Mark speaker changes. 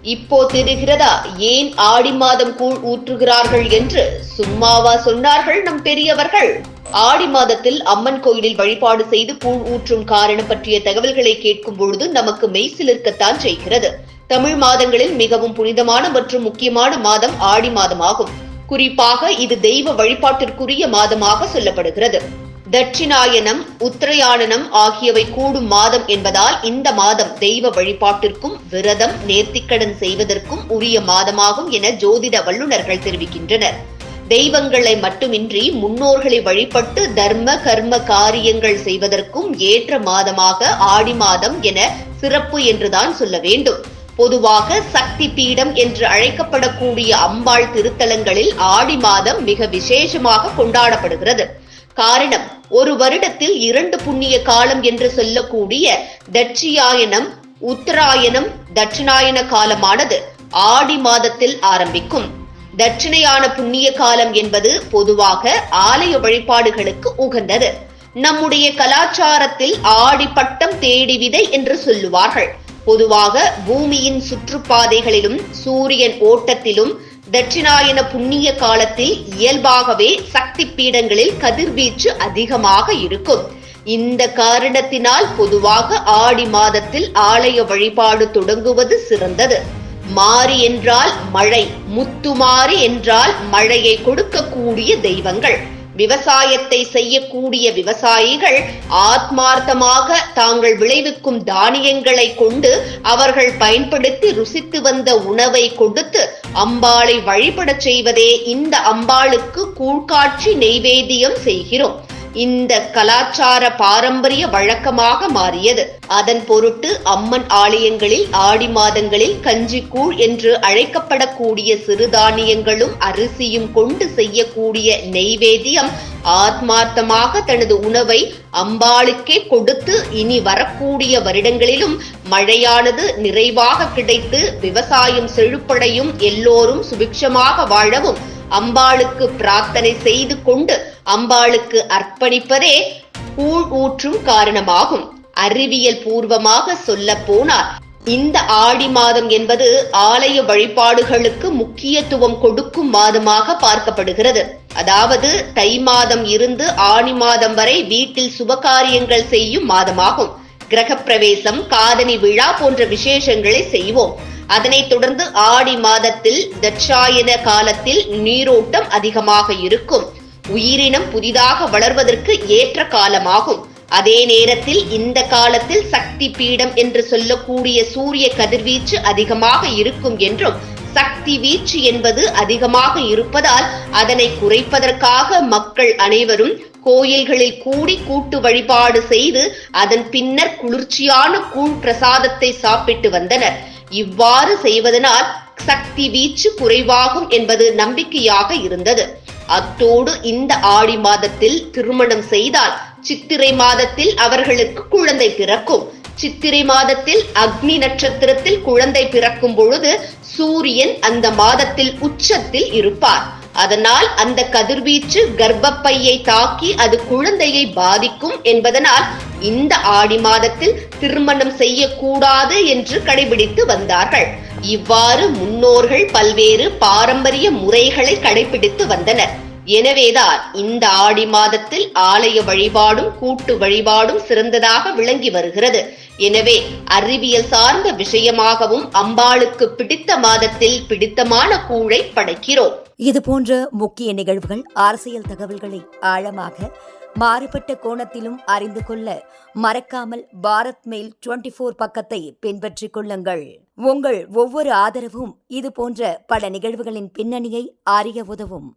Speaker 1: இப்போ தெரிகிறதா ஏன் ஆடி மாதம் கூழ் ஊற்றுகிறார்கள் என்று? சும்மாவா சொன்னார்கள் நம் பெரியவர்கள்? ஆடி மாதத்தில் அம்மன் கோயிலில் வழிபாடு செய்து கூழ் ஊற்றும் காரணம் பற்றிய தகவல்களை கேட்கும் பொழுது நமக்கு மெய்சிலிர்க்கத்தான் செய்கிறது. தமிழ் மாதங்களில் மிகவும் புனிதமான மற்றும் முக்கியமான மாதம் ஆடி மாதமாகும். குறிப்பாக இது தெய்வ வழிபாட்டிற்குரிய மாதமாக சொல்லப்படுகிறது. தட்சிணாயனம், உத்தராயணம் ஆகியவை கூடும் மாதம் என்பதால் இந்த மாதம் தெய்வ வழிபாட்டிற்கும் விரதம், நேர்த்திக்கடன் செய்வதற்கும் உரிய மாதமாகும் என ஜோதிட வல்லுநர்கள் தெரிவிக்கின்றனர். தெய்வங்களை மட்டுமின்றி முன்னோர்களை வழிபட்டு தர்ம கர்ம காரியங்கள் செய்வதற்கும் ஏற்ற மாதமாக ஆடி மாதம் என சிறப்பு என்றுதான் சொல்ல வேண்டும். பொதுவாக சக்தி பீடம் என்று அழைக்கப்படக்கூடிய அம்பாள் திருத்தலங்களில் ஆடி மாதம் மிக விசேஷமாக கொண்டாடப்படுகிறது. காரணம், ஒரு வருடத்தில் 2 புண்ணிய காலம் என்று சொல்லக்கூடிய தட்சியாயனம், உத்தராயணம், தட்சிணாயன காலமானது ஆடி மாதத்தில் ஆரம்பிக்கும். தட்சிணையான புண்ணிய காலம் என்பது பொதுவாக ஆலய வழிபாடுகளுக்கு உகந்தது. நம்முடைய கலாச்சாரத்தில் ஆடி பட்டம் தேடி விதை என்று சொல்லுவார்கள். பொதுவாக பூமியின் சுற்றுப்பாதைகளிலும் சூரியன் ஓட்டத்திலும் தட்சிணாயன புண்ணிய காலத்தில் இயல்பாகவே சக்தி பீடங்களில் கதிர்வீச்சு அதிகமாக இருக்கும். இந்த காரணத்தினால் பொதுவாக ஆடி மாதத்தில் ஆலய வழிபாடு தொடங்குவது சிறந்தது. மாரி என்றால் மழை, முத்துமாரி என்றால் மழையை கொடுக்கக்கூடிய தெய்வங்கள். விவசாயத்தை செய்யக்கூடிய விவசாயிகள் ஆத்மார்த்தமாக தாங்கள் விளைவிக்கும் தானியங்களை கொண்டு அவர்கள் பயன்படுத்தி ருசித்து வந்த உணவை கொடுத்து அம்பாளை வழிபடச் செய்வதே இந்த அம்பாளுக்கு கூழ்காட்சி நெய்வேத்தியம் செய்கிறோம். இந்த கலாச்சார பாரம்பரிய வழக்கமாக மாறியது. அதன் பொருட்டு அம்மன் ஆலயங்களில் ஆடி மாதங்களில் கஞ்சி கூழ் என்று அழைக்கப்படக்கூடிய சிறுதானியங்களும் அரிசியும் கொண்டு செய்யக்கூடிய நெய்வேத்தியம் ஆத்மார்த்தமாக தனது உணவை அம்பாளுக்கே கொடுத்து இனி வரக்கூடிய வருடங்களிலும் மழையானது நிறைவாக கிடைத்து விவசாயம் செழிப்படையும், எல்லோரும் சுபிக்ஷமாக வாழவும் அம்பாளுக்கு பிரார்த்தனை செய்து கொண்டு அம்பாளுக்கு அர்ப்பணிப்பதே கூழ் ஊற்றும் காரணமாகும். அறிவியல் பூர்வமாக சொல்ல போனால் இந்த ஆடி மாதம் என்பது ஆலய வழிபாடுகளுக்கு முக்கியத்துவம் கொடுக்கும் மாதமாக பார்க்கப்படுகிறது. அதாவது தை மாதம் இருந்து ஆணி மாதம் வரை வீட்டில் சுபகாரியங்கள் செய்யும் மாதமாகும். கிரகப்பிரவேசம், காதணி விழா போன்ற விசேஷங்களை செய்வோம். அதனைத் தொடர்ந்து ஆடி மாதத்தில் தட்சாயன காலத்தில் நீரோட்டம் அதிகமாக இருக்கும். உயிரினம் புதிதாக வளர்வதற்கு ஏற்ற காலமாகும். அதே நேரத்தில் இந்த காலத்தில் சக்தி பீடம் என்று சொல்லக்கூடிய சூரிய கதிர்வீச்சு அதிகமாக இருக்கும் என்றும், சக்தி வீச்சு என்பது அதிகமாக இருப்பதால் அதனை குறைப்பதற்காக மக்கள் அனைவரும் கோயில்களில் கூடி கூட்டு வழிபாடு செய்து அதன் பின்னர் குளிர்ச்சியான கூழ் பிரசாதத்தை சாப்பிட்டு வந்தனர். இவ்வாறு செய்வதனால் சக்தி வீச்சு குறைவாகும் என்பது நம்பிக்கையாக இருந்தது. அத்தோடு இந்த ஆடி மாதத்தில் திருமணம் செய்தால் சித்திரை மாதத்தில் அவர்களுக்கு குழந்தை பிறக்கும். சித்திரை மாதத்தில் அக்னி நட்சத்திரத்தில் குழந்தை பிறக்கும் பொழுது சூரியன் அந்த மாதத்தில் உச்சத்தில் இருப்பார். அதனால் அந்த கதிர்வீச்சு கர்ப்பப்பையை தாக்கி அது குழந்தையை பாதிக்கும் என்பதனால் இந்த ஆடி மாதத்தில் திருமணம் செய்யக்கூடாது என்று கடைபிடித்து வந்தார்கள். இவ்வாறு முன்னோர்கள் பல்வேறு பாரம்பரிய முறைகளை கடைபிடித்து வந்தனர். எனவேதான் இந்த ஆடி மாதத்தில் ஆலய வழிபாடும் கூட்டு வழிபாடும் சிறந்ததாக விளங்கி வருகிறது. எனவே அறிவியல் சார்ந்த விஷயமாகவும் அம்பாளுக்கு பிடித்த மாதத்தில் பிடித்தமான கூழை படைக்கிறோம்.
Speaker 2: இது போன்ற முக்கிய நிகழ்வுகள், அரசியல் தகவல்களை ஆழமாக மாறுபட்ட கோணத்திலும் அறிந்து கொள்ள மறக்காமல் பாரத் மெயில் 24 பக்கத்தை பின்பற்றிக் கொள்ளுங்கள். உங்கள் ஒவ்வொரு ஆதரவும் இது போன்ற பல நிகழ்வுகளின் பின்னணியை அறிய உதவும்.